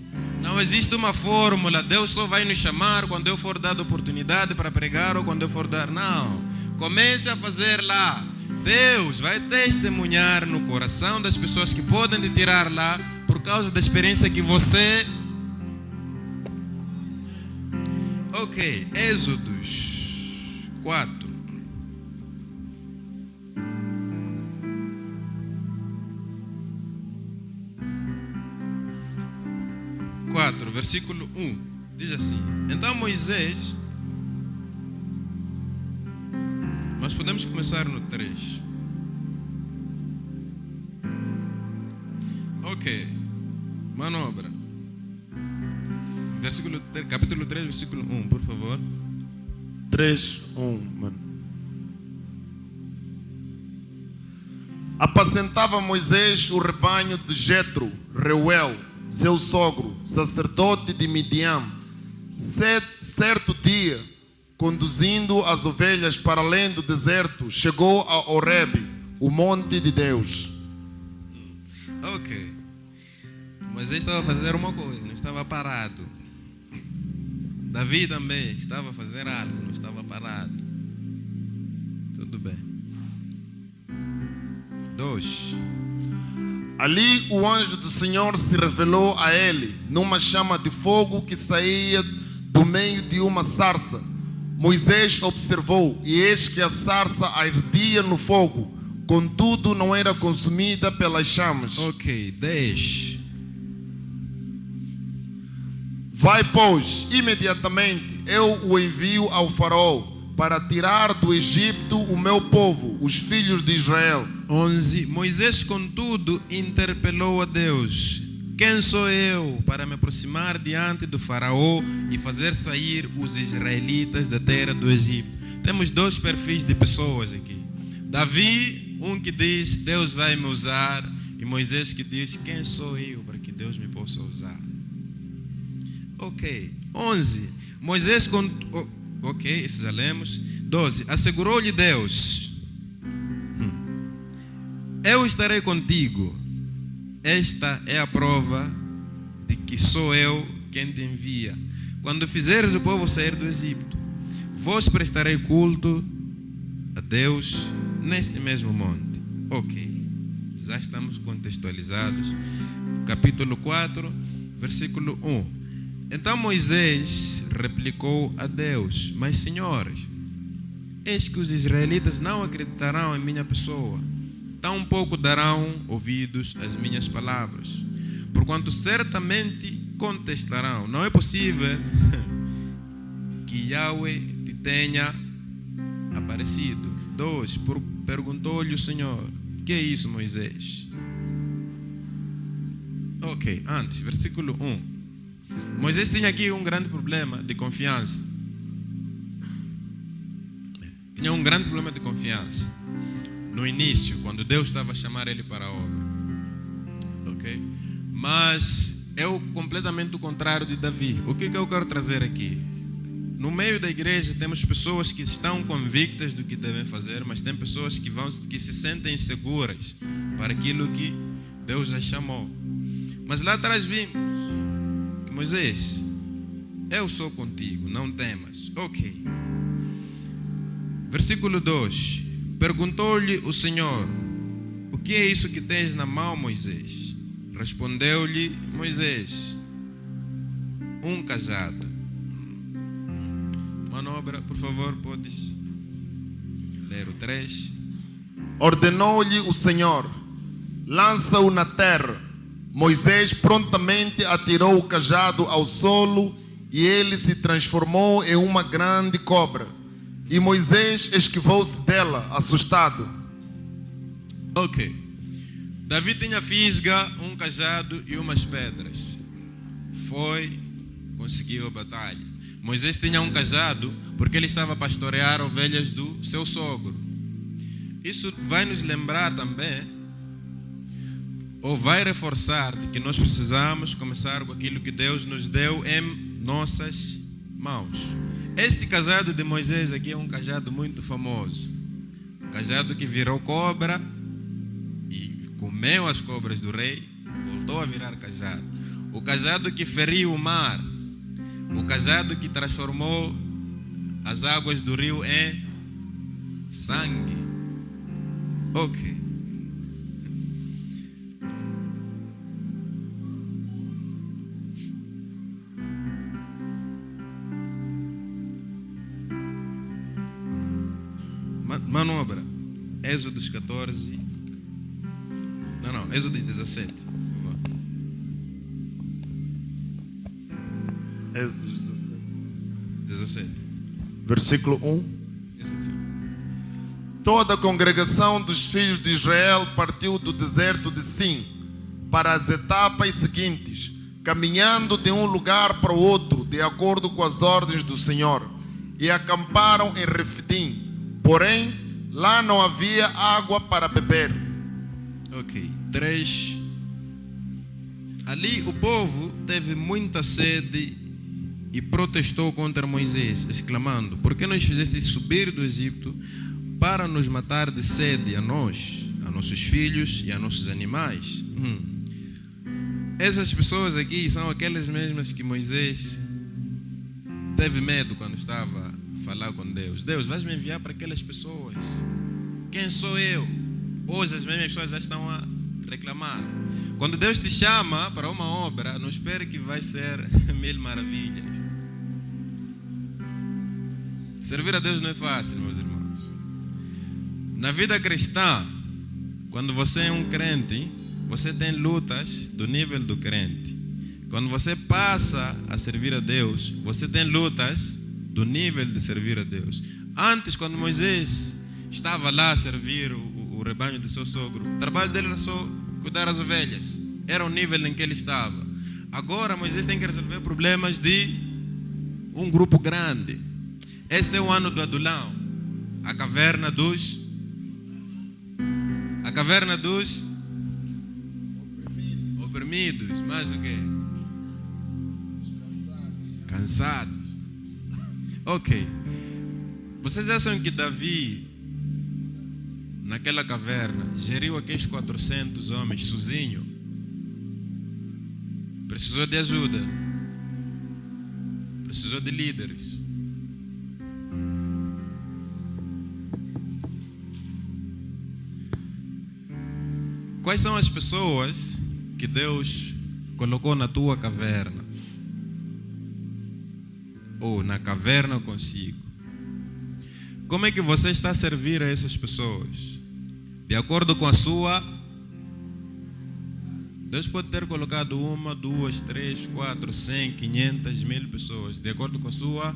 Não existe uma fórmula. Deus só vai nos chamar quando eu for dado oportunidade para pregar ou quando eu for dar. Não. Comece a fazer lá. Deus vai testemunhar no coração das pessoas que podem te tirar lá por causa da experiência que você... Ok. Êxodos 4. Versículo 1 diz assim: Então Moisés, nós podemos começar no 3. Ok, manobra. Capítulo 3, versículo 1, por favor.
3:1, mano. Apacentava Moisés o rebanho de Jetro, Reuel, seu sogro, sacerdote de Midian. Certo dia, conduzindo as ovelhas para além do deserto, chegou a Horebe, o monte de Deus.
Ok. Moisés estava a fazer uma coisa, não estava parado. Davi também estava a fazer algo, não estava parado. Tudo bem. 2.
Ali o anjo do Senhor se revelou a ele, numa chama de fogo que saía do meio de uma sarça. Moisés observou, e eis que a sarça ardia no fogo, contudo não era consumida pelas chamas.
Ok, 10.
Vai, pois, imediatamente eu o envio ao faraó, para tirar do Egito o meu povo, os filhos de Israel.
11. Moisés, contudo, interpelou a Deus: Quem sou eu para me aproximar diante do faraó e fazer sair os israelitas da terra do Egito? Temos dois perfis de pessoas aqui. Davi, um que diz: Deus vai me usar, e Moisés que diz: Quem sou eu para que Deus me possa usar? Ok. 11. Moisés, ok, esses já lemos. 12. Assegurou-lhe Deus: Eu estarei contigo. Esta é a prova de que sou eu quem te envia. Quando fizeres o povo sair do Egito, vos prestarei culto a Deus neste mesmo monte. Ok. já estamos contextualizados. Capítulo 4, versículo 1. Então Moisés replicou a Deus: mas, senhores, eis que os israelitas não acreditarão em minha pessoa, tampouco darão ouvidos às minhas palavras, porquanto certamente contestarão. Não é possível que Yahweh te tenha aparecido. 2. Perguntou-lhe o Senhor: que é isso, Moisés? Ok, antes, versículo 1. Moisés tinha aqui um grande problema de confiança. Tinha um grande problema de confiança no início, quando Deus estava a chamar ele para a obra. Ok? Mas é completamente o contrário de Davi. O que eu quero trazer aqui? No meio da igreja temos pessoas que estão convictas do que devem fazer, mas tem pessoas que se sentem seguras para aquilo que Deus as chamou. Mas lá atrás vimos que Moisés: eu sou contigo, não temas. Ok. Versículo 2. Perguntou-lhe o Senhor: o que é isso que tens na mão, Moisés? Respondeu-lhe Moisés: um cajado. Manobra, por favor, podes ler o 3.
Ordenou-lhe o Senhor: lança-o na terra. Moisés prontamente atirou o cajado ao solo e ele se transformou em uma grande cobra. E Moisés esquivou-se dela, assustado.
Ok. Davi tinha fisga, um cajado e umas pedras. Conseguiu a batalha. Moisés tinha um cajado porque ele estava a pastorear ovelhas do seu sogro. Isso vai nos lembrar também, ou vai reforçar, de que nós precisamos começar com aquilo que Deus nos deu em nossas mãos. Este cajado de Moisés aqui é um cajado muito famoso. Um cajado que virou cobra e comeu as cobras do rei, voltou a virar cajado. O cajado que feriu o mar. O cajado que transformou as águas do rio em sangue. Ok. Manobra. Êxodos 14. Não, Êxodos 17.
Êxodo
17.
Versículo 1. Toda a congregação dos filhos de Israel partiu do deserto de Sim para as etapas seguintes, caminhando de um lugar para o outro, de acordo com as ordens do Senhor, e acamparam em Refidim. Porém, lá não havia água para beber.
Ok, 3. Ali o povo teve muita sede e protestou contra Moisés, exclamando: por que nos fizeste subir do Egito para nos matar de sede a nós, a nossos filhos e a nossos animais? Essas pessoas aqui são aquelas mesmas que Moisés teve medo quando estava a falar com Deus. Deus, vais me enviar para aquelas pessoas? Quem sou eu? Hoje as mesmas pessoas já estão a reclamar. Quando Deus te chama para uma obra, não espere que vai ser mil maravilhas. Servir a Deus não é fácil, meus irmãos. Na vida cristã, quando você é um crente, você tem lutas do nível do crente. Quando você passa a servir a Deus, você tem lutas do nível de servir a Deus. Antes, quando Moisés estava lá a servir o rebanho do seu sogro, o trabalho dele era só cuidar das ovelhas. Era o nível em que ele estava. Agora Moisés tem que resolver problemas de um grupo grande. Esse é o ano do Adulão. A caverna dos oprimidos. Mais o quê? Cansados. Ok. Vocês já sabem que Davi, naquela caverna, geriu aqueles 400 homens sozinho. Precisou de ajuda. Precisou de líderes. quais são as pessoas que Deus colocou na tua caverna? Ou na caverna consigo? Como é que você está a servir a essas pessoas? De acordo com a sua... Deus pode ter colocado 1, 2, 3, 4, 100, 500, 1000 pessoas. De acordo com a sua...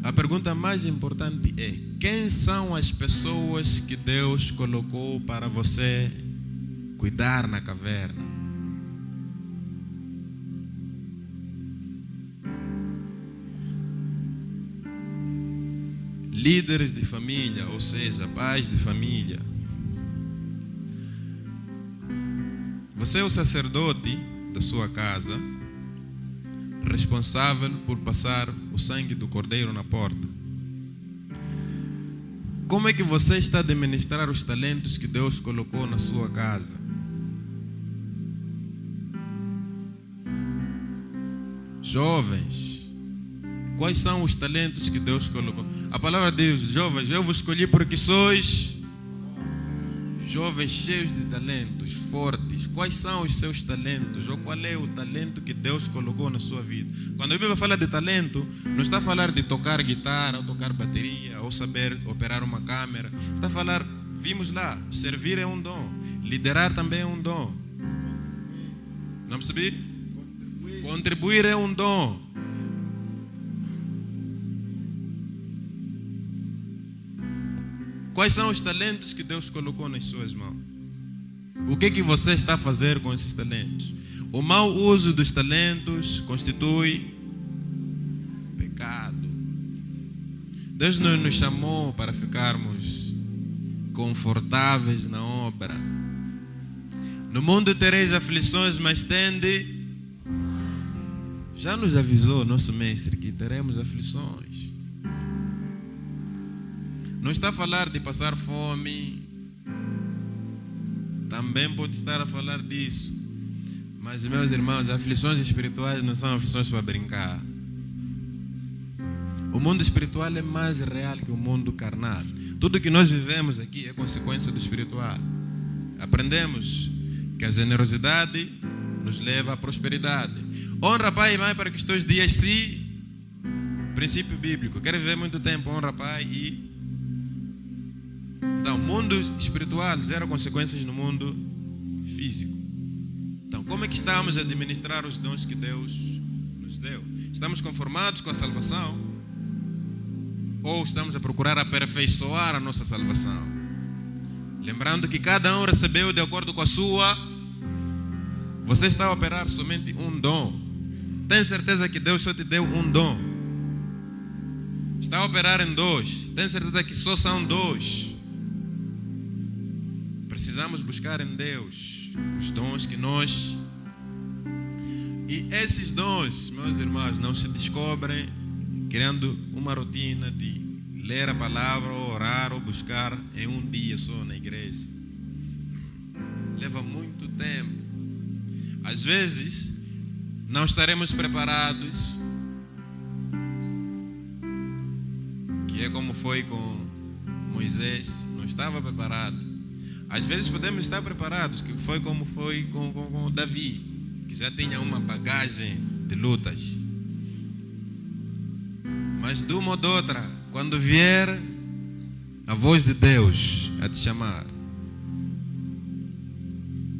A pergunta mais importante é: quem são as pessoas que Deus colocou para você cuidar na caverna? Líderes de família, ou seja, pais de família. Você é o sacerdote da sua casa, responsável por passar o sangue do cordeiro na porta. Como é que você está a administrar os talentos que Deus colocou na sua casa? Jovens, quais são os talentos que Deus colocou? A palavra diz: jovens, eu vos escolhi porque sois jovens cheios de talentos, fortes. Quais são os seus talentos? Ou qual é o talento que Deus colocou na sua vida? Quando a Bíblia fala de talento, não está a falar de tocar guitarra, ou tocar bateria, ou saber operar uma câmera. Está a falar, vimos lá, servir é um dom, liderar também é um dom. Não percebi? Contribuir é um dom. Quais são os talentos que Deus colocou nas suas mãos? O que é que você está a fazer com esses talentos? O mau uso dos talentos constitui pecado. Deus não nos chamou para ficarmos confortáveis na obra. No mundo tereis aflições, mas tende. Já nos avisou nosso mestre que teremos aflições. Não está a falar de passar fome, também pode estar a falar disso. Mas, meus irmãos, aflições espirituais não são aflições para brincar. O mundo espiritual é mais real que o mundo carnal. Tudo que nós vivemos aqui é consequência do espiritual. Aprendemos que a generosidade nos leva à prosperidade. Honra pai e mãe para que os teus dias se... Princípio bíblico. Quer viver muito tempo, honra pai e... Então, o mundo espiritual gera consequências no mundo físico. Então, como é que estamos a administrar os dons que Deus nos deu? Estamos conformados com a salvação? Ou estamos a procurar aperfeiçoar a nossa salvação? Lembrando que cada um recebeu de acordo com a sua... Você está a operar somente um dom. Tem certeza que Deus só te deu um dom? Está a operar em 2. Tem certeza que só são 2? Precisamos buscar em Deus os dons que nós... E esses dons, meus irmãos, não se descobrem criando uma rotina de ler a palavra, ou orar, ou buscar em um dia só na igreja. Leva muito tempo. Às vezes, não estaremos preparados, que é como foi com Moisés, não estava preparado. Às vezes podemos estar preparados, que foi como foi com Davi, que já tinha uma bagagem de lutas. Mas de uma ou de outra, quando vier a voz de Deus a te chamar,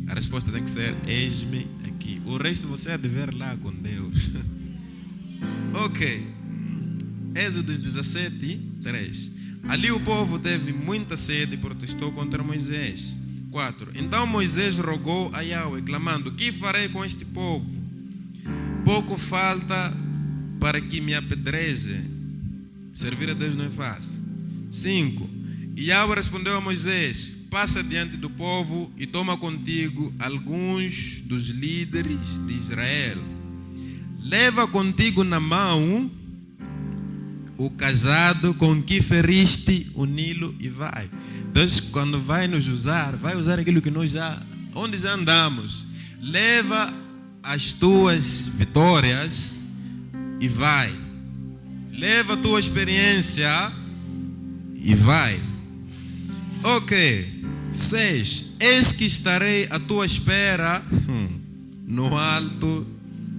a resposta tem que ser: eis-me aqui. O resto você há de ver lá com Deus. Ok. Êxodo 17, 3. Ali o povo teve muita sede e protestou contra Moisés. 4. Então Moisés rogou a Yahweh, clamando: que farei com este povo? Pouco falta para que me apedreje. Servir a Deus não é fácil. 5. E Yahweh respondeu a Moisés: passa diante do povo e toma contigo alguns dos líderes de Israel. Leva contigo na mão o cajado com que feriste o Nilo e vai. Deus, quando vai nos usar, vai usar aquilo que nós já, onde já andamos. Leva as tuas vitórias e vai. Leva a tua experiência e vai. Ok. 6. Eis que estarei à tua espera no alto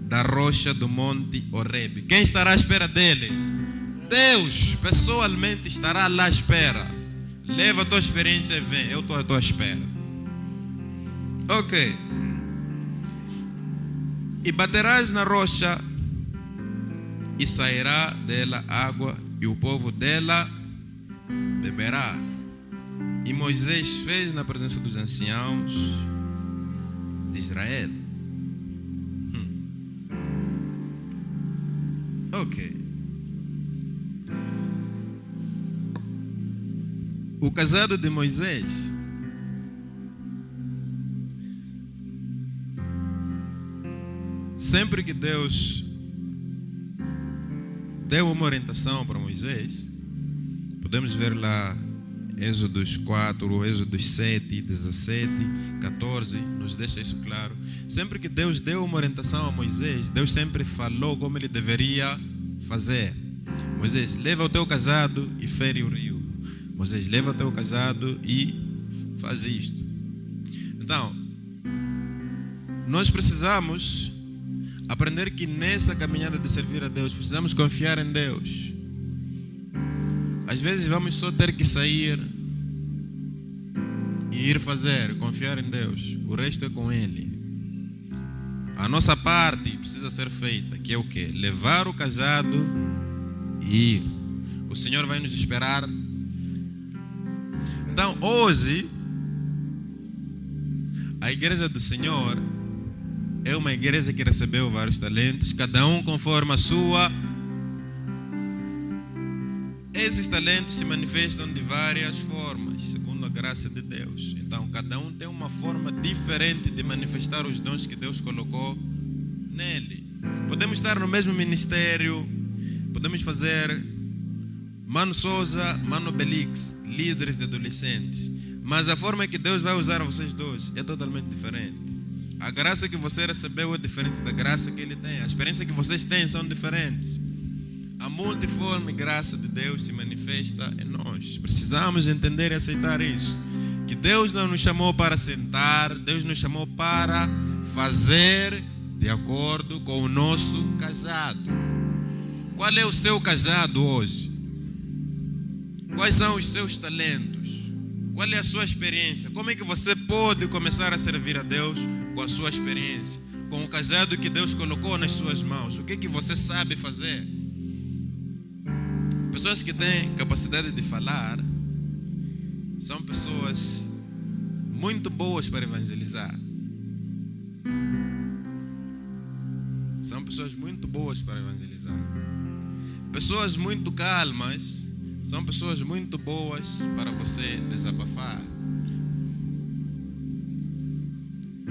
da rocha do monte Horebe. Quem estará à espera dele? Deus pessoalmente estará lá à espera. Leva a tua experiência e vem. Eu estou à tua espera. Ok. E baterás na rocha e sairá dela água e o povo dela beberá. E Moisés fez na presença dos anciãos de Israel. Ok. O cajado de Moisés sempre que Deus deu uma orientação para Moisés, podemos ver lá Êxodos 4, Êxodos 7, 17, 14, nos deixa isso claro. Sempre que Deus deu uma orientação a Moisés, Deus sempre falou como ele deveria fazer. Moisés, leva o teu cajado e fere o rio. Moisés, leva o teu cajado e faz isto. Então, nós precisamos aprender que nessa caminhada de servir a Deus, precisamos confiar em Deus. Às vezes vamos só ter que sair e ir fazer, confiar em Deus. O resto é com Ele. A nossa parte precisa ser feita, que é o quê? Levar o cajado e ir. O Senhor vai nos esperar. Então, hoje, a igreja do Senhor é uma igreja que recebeu vários talentos, cada um conforme a sua. Esses talentos se manifestam de várias formas, segundo a graça de Deus. Então, cada um tem uma forma diferente de manifestar os dons que Deus colocou nele. Podemos estar no mesmo ministério, podemos fazer Mano Souza, Mano Belix, líderes de adolescentes, mas a forma que Deus vai usar vocês dois é totalmente diferente. A graça que você recebeu é diferente da graça que ele tem. A experiência que vocês têm são diferentes. A multiforme graça de Deus se manifesta em nós. Precisamos entender e aceitar isso. Que Deus não nos chamou para sentar, Deus nos chamou para fazer de acordo com o nosso cajado. Qual é o seu cajado hoje? Quais são os seus talentos? Qual é a sua experiência? Como é que você pode começar a servir a Deus com a sua experiência? Com o cajado que Deus colocou nas suas mãos? O que é que você sabe fazer? Pessoas que têm capacidade de falar são pessoas muito boas para evangelizar. São pessoas muito boas para evangelizar. Pessoas muito calmas são pessoas muito boas para você desabafar,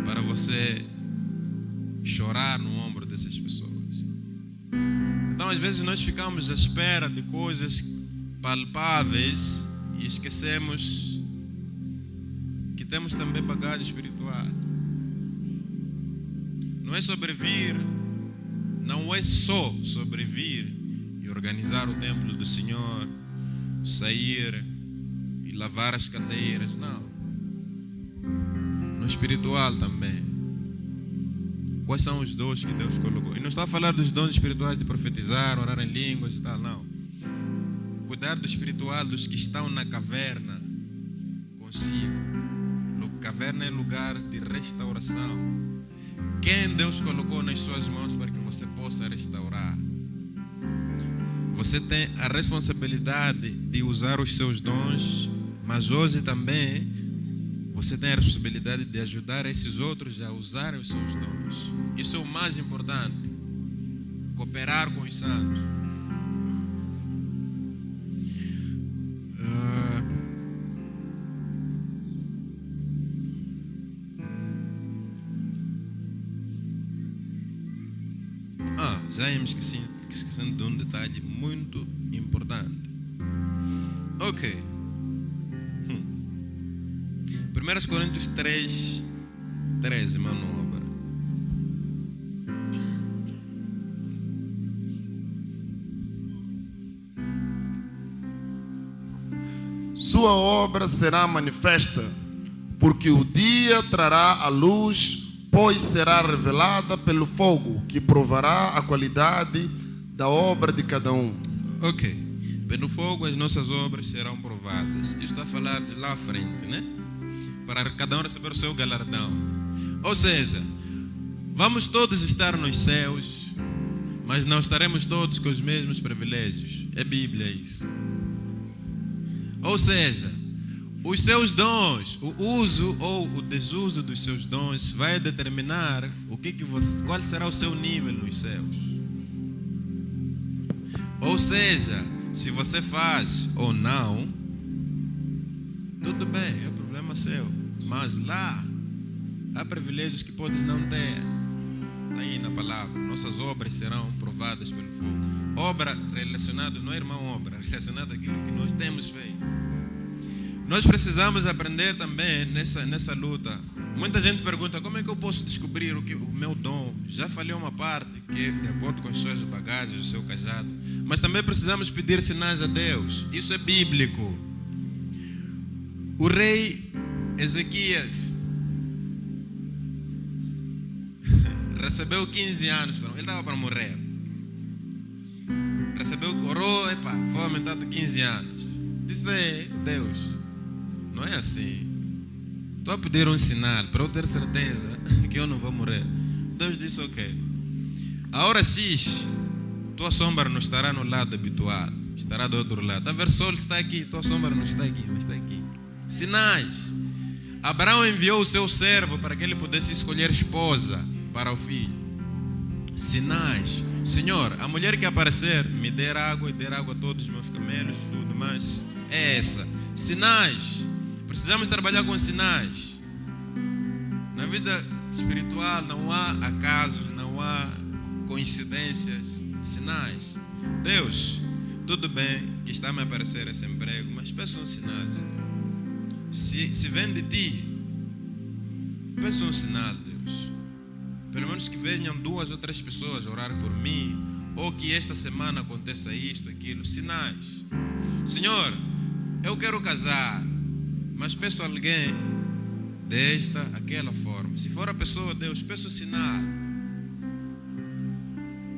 para você chorar no ombro dessas pessoas. Então, às vezes, nós ficamos à espera de coisas palpáveis e esquecemos que temos também bagagem espiritual. Não é sobrevir, não é só sobrevir e organizar o templo do Senhor, sair e lavar as cadeiras, não. No espiritual também. Quais são os dons que Deus colocou? E não estou a falar dos dons espirituais de profetizar, orar em línguas e tal, não. Cuidar do espiritual dos que estão na caverna consigo. Caverna é lugar de restauração. Quem Deus colocou nas suas mãos para que você possa restaurar? Você tem a responsabilidade de usar os seus dons, mas hoje também você tem a responsabilidade de ajudar esses outros a usarem os seus dons. Isso é o mais importante. Cooperar com os santos. Já me esquecendo de um detalhe muito importante. Ok. 1 Coríntios 3, 13, manobra.
Sua obra será manifesta, porque o dia trará a luz, pois será revelada pelo fogo, que provará a qualidade da obra de cada um.
Ok. Pelo fogo as nossas obras serão provadas. Isso está a falar de lá à frente, né? Para cada um receber o seu galardão. Ou seja, vamos todos estar nos céus, mas não estaremos todos com os mesmos privilégios. É Bíblia isso. Ou seja, os seus dons, o uso ou o desuso dos seus dons vai determinar qual será o seu nível nos céus. Ou seja, se você faz ou não, tudo bem, é problema seu. Mas lá há privilégios que podes não ter. Está aí na palavra. Nossas obras serão provadas pelo fogo. Obra relacionada, não é irmão obra, relacionada àquilo que nós temos feito. Nós precisamos aprender também nessa luta. Muita gente pergunta, como é que eu posso descobrir o meu dom? Já falei uma parte que é de acordo com as suas bagagens, o seu cajado. Mas também precisamos pedir sinais a Deus. Isso é bíblico. O rei Ezequias recebeu 15 anos, ele estava para morrer. Orou, foi aumentado 15 anos. Disse, Deus, não é assim. Estou a pedir um sinal para eu ter certeza que eu não vou morrer. Deus disse, ok. A hora X, tua sombra não estará no lado habitual, estará do outro lado. A ver, sol está aqui, tua sombra não está aqui, mas está aqui. Sinais. Abraão enviou o seu servo para que ele pudesse escolher esposa para o filho. Sinais. Senhor, a mulher que aparecer, me der água e der água a todos os meus camelos e tudo mais. É essa. Sinais. Precisamos trabalhar com sinais. Na vida espiritual não há acasos, não há coincidências. Sinais. Deus, tudo bem que está a me aparecer esse emprego, mas peço um sinal. Se vem de ti, peço um sinal, Deus. Pelo menos que venham 2 ou 3 pessoas orar por mim, ou que esta semana aconteça isto, aquilo. Sinais. Senhor, eu quero casar, mas peço a alguém desta, aquela forma. Se for a pessoa, Deus, peço sinal.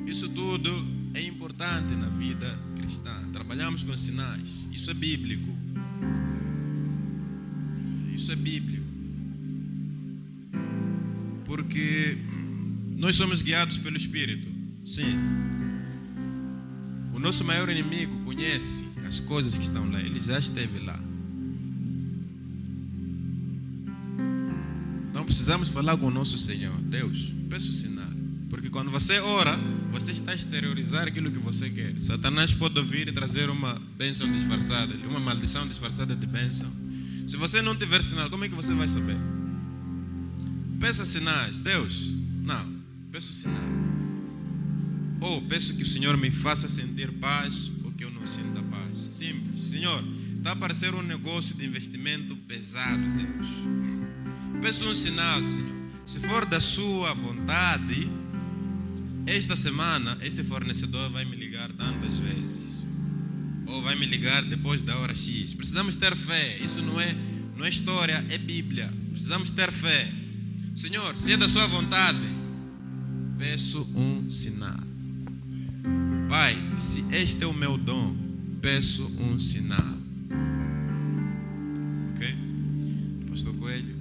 Isso tudo é importante na vida cristã. Trabalhamos com sinais. Isso é bíblico. Isso é bíblico. Porque nós somos guiados pelo Espírito. Sim. O nosso maior inimigo conhece as coisas que estão lá. Ele já esteve lá. Então precisamos falar com o nosso Senhor. Deus, peço sinal. Porque quando você ora, você está a exteriorizar aquilo que você quer. Satanás pode ouvir e trazer uma bênção disfarçada, uma maldição disfarçada de bênção. Se você não tiver sinal, como é que você vai saber? Peça sinais. Deus, não, peço sinal. Ou peço que o Senhor me faça sentir paz, ou que eu não sinta paz. Simples. Senhor, está a aparecer um negócio de investimento pesado, Deus. Peço um sinal, Senhor. Se for da sua vontade, esta semana este fornecedor vai me ligar tantas vezes. Ou vai me ligar depois da hora X. Precisamos ter fé. Isso não é história, é Bíblia. Precisamos ter fé. Senhor, se é da sua vontade, peço um sinal. Pai, se este é o meu dom, peço um sinal. Ok? Pastor Coelho,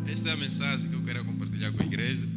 esta é a mensagem que eu quero compartilhar com a igreja.